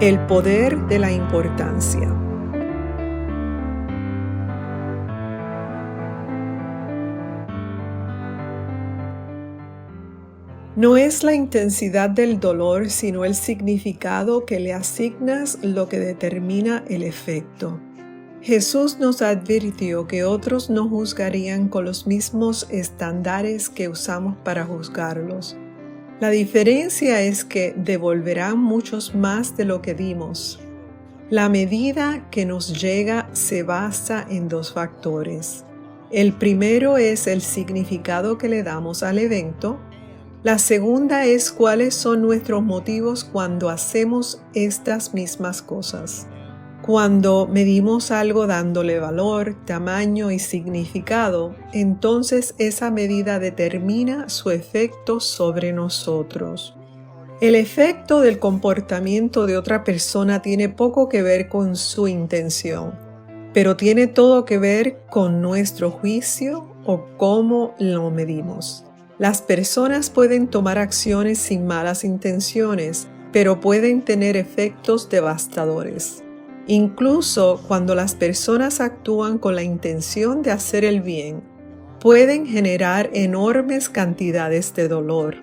El poder de la importancia. No es la intensidad del dolor, sino el significado que le asignas lo que determina el efecto. Jesús nos advirtió que otros no juzgarían con los mismos estándares que usamos para juzgarlos. La diferencia es que devolverán muchos más de lo que dimos. La medida que nos llega se basa en dos factores. El primero es el significado que le damos al evento. La segunda es cuáles son nuestros motivos cuando hacemos estas mismas cosas. Cuando medimos algo dándole valor, tamaño y significado, entonces esa medida determina su efecto sobre nosotros. El efecto del comportamiento de otra persona tiene poco que ver con su intención, pero tiene todo que ver con nuestro juicio o cómo lo medimos. Las personas pueden tomar acciones sin malas intenciones, pero pueden tener efectos devastadores. Incluso cuando las personas actúan con la intención de hacer el bien, pueden generar enormes cantidades de dolor.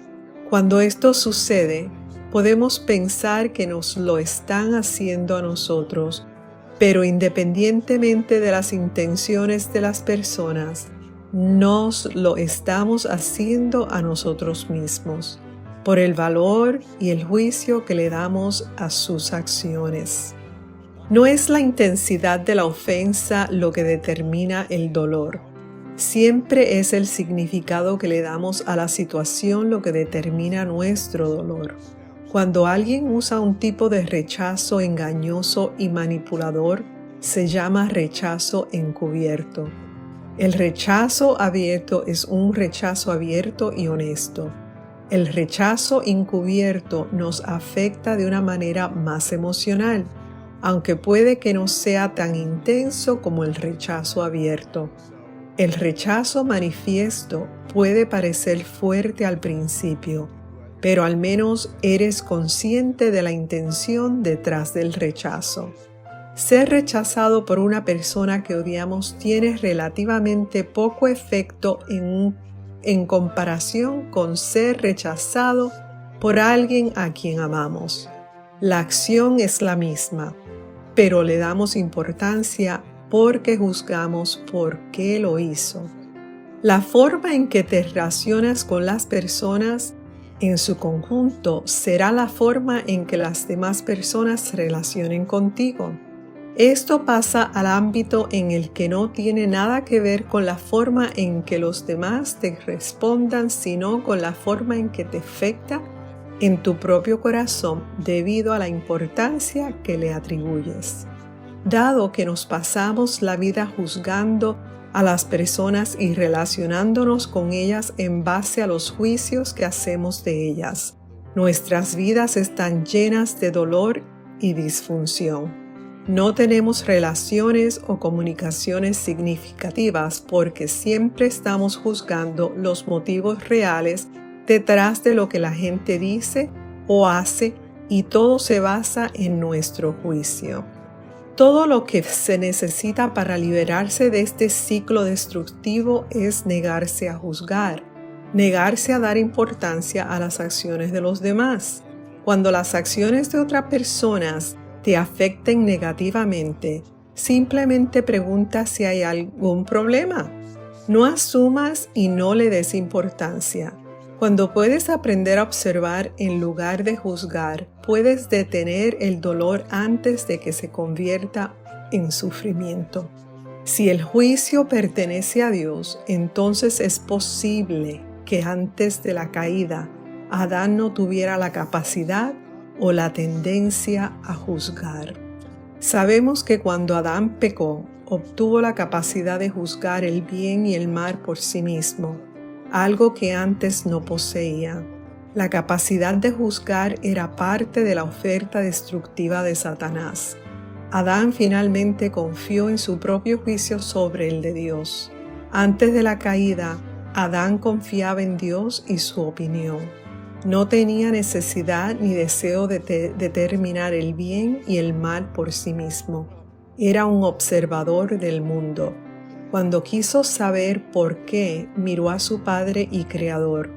Cuando esto sucede, podemos pensar que nos lo están haciendo a nosotros, pero independientemente de las intenciones de las personas, nos lo estamos haciendo a nosotros mismos, por el valor y el juicio que le damos a sus acciones. No es la intensidad de la ofensa lo que determina el dolor. Siempre es el significado que le damos a la situación lo que determina nuestro dolor. Cuando alguien usa un tipo de rechazo engañoso y manipulador, se llama rechazo encubierto. El rechazo abierto es un rechazo abierto y honesto. El rechazo encubierto nos afecta de una manera más emocional, aunque puede que no sea tan intenso como el rechazo abierto. El rechazo manifiesto puede parecer fuerte al principio, pero al menos eres consciente de la intención detrás del rechazo. Ser rechazado por una persona que odiamos tiene relativamente poco efecto en comparación con ser rechazado por alguien a quien amamos. La acción es la misma, pero le damos importancia porque juzgamos por qué lo hizo. La forma en que te relacionas con las personas en su conjunto será la forma en que las demás personas se relacionen contigo. Esto pasa al ámbito en el que no tiene nada que ver con la forma en que los demás te respondan, sino con la forma en que te afecta en tu propio corazón debido a la importancia que le atribuyes. Dado que nos pasamos la vida juzgando a las personas y relacionándonos con ellas en base a los juicios que hacemos de ellas, nuestras vidas están llenas de dolor y disfunción. No tenemos relaciones o comunicaciones significativas porque siempre estamos juzgando los motivos reales detrás de lo que la gente dice o hace y todo se basa en nuestro juicio. Todo lo que se necesita para liberarse de este ciclo destructivo es negarse a juzgar, negarse a dar importancia a las acciones de los demás. Cuando las acciones de otras personas te afecten negativamente, simplemente pregunta si hay algún problema. No asumas y no le des importancia. Cuando puedes aprender a observar en lugar de juzgar, puedes detener el dolor antes de que se convierta en sufrimiento. Si el juicio pertenece a Dios, entonces es posible que antes de la caída, Adán no tuviera la capacidad o la tendencia a juzgar. Sabemos que cuando Adán pecó, obtuvo la capacidad de juzgar el bien y el mal por sí mismo, algo que antes no poseía. La capacidad de juzgar era parte de la oferta destructiva de Satanás. Adán finalmente confió en su propio juicio sobre el de Dios. Antes de la caída, Adán confiaba en Dios y su opinión. No tenía necesidad ni deseo de determinar el bien y el mal por sí mismo. Era un observador del mundo. Cuando quiso saber por qué, miró a su Padre y Creador.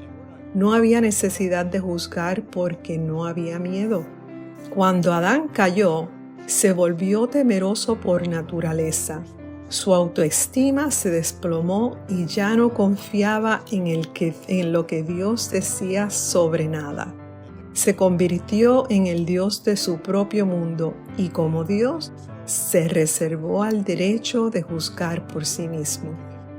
No había necesidad de juzgar porque no había miedo. Cuando Adán cayó, se volvió temeroso por naturaleza. Su autoestima se desplomó y ya no confiaba en lo que Dios decía sobre nada. Se convirtió en el Dios de su propio mundo y como Dios se reservó al derecho de juzgar por sí mismo.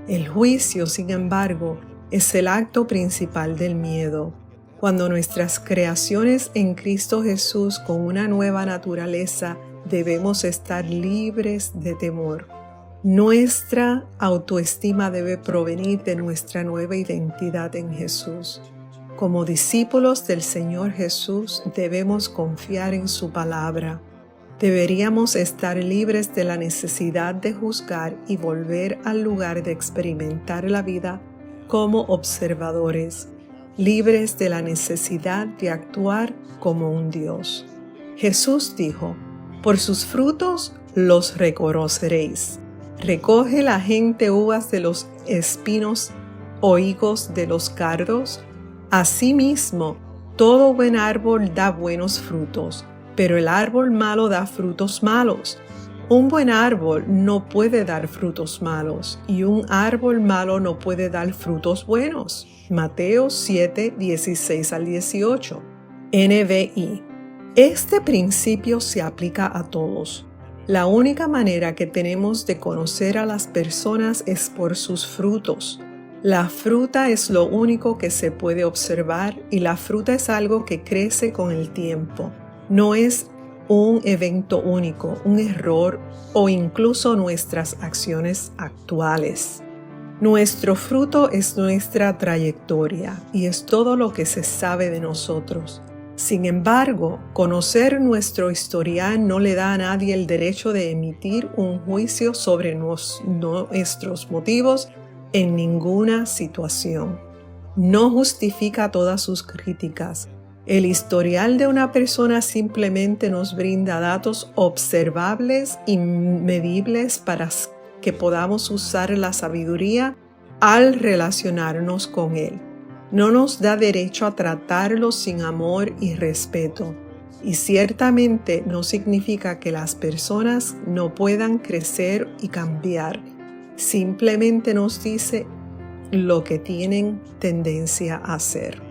El juicio, sin embargo, es el acto principal del miedo. Cuando nuestras creaciones en Cristo Jesús con una nueva naturaleza, debemos estar libres de temor. Nuestra autoestima debe provenir de nuestra nueva identidad en Jesús. Como discípulos del Señor Jesús, debemos confiar en su palabra. Deberíamos estar libres de la necesidad de juzgar y volver al lugar de experimentar la vida como observadores, libres de la necesidad de actuar como un Dios. Jesús dijo: «Por sus frutos los reconoceréis. ¿Recoge la gente uvas de los espinos o higos de los cardos? Asimismo, todo buen árbol da buenos frutos, pero el árbol malo da frutos malos. Un buen árbol no puede dar frutos malos, y un árbol malo no puede dar frutos buenos». Mateo 7, 16 al 18. NBI. Este principio se aplica a todos. La única manera que tenemos de conocer a las personas es por sus frutos. La fruta es lo único que se puede observar y la fruta es algo que crece con el tiempo. No es un evento único, un error o incluso nuestras acciones actuales. Nuestro fruto es nuestra trayectoria y es todo lo que se sabe de nosotros. Sin embargo, conocer nuestro historial no le da a nadie el derecho de emitir un juicio sobre nuestros motivos en ninguna situación. No justifica todas sus críticas. El historial de una persona simplemente nos brinda datos observables y medibles para que podamos usar la sabiduría al relacionarnos con él. No nos da derecho a tratarlo sin amor y respeto, y ciertamente no significa que las personas no puedan crecer y cambiar. Simplemente nos dice lo que tienen tendencia a hacer.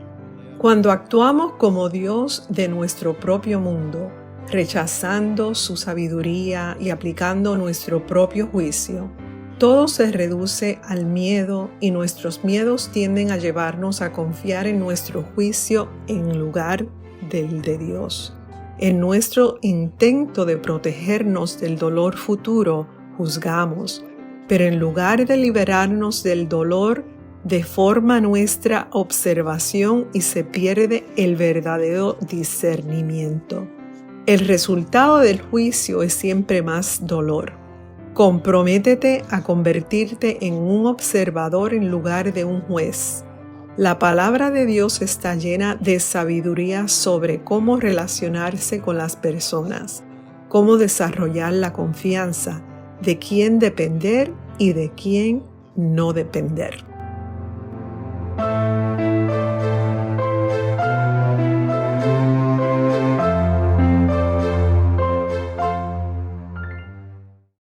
Cuando actuamos como Dios de nuestro propio mundo, rechazando su sabiduría y aplicando nuestro propio juicio, todo se reduce al miedo y nuestros miedos tienden a llevarnos a confiar en nuestro juicio en lugar del de Dios. En nuestro intento de protegernos del dolor futuro, juzgamos, pero en lugar de liberarnos del dolor, deforma nuestra observación y se pierde el verdadero discernimiento. El resultado del juicio es siempre más dolor. Comprométete a convertirte en un observador en lugar de un juez. La palabra de Dios está llena de sabiduría sobre cómo relacionarse con las personas, cómo desarrollar la confianza, de quién depender y de quién no depender.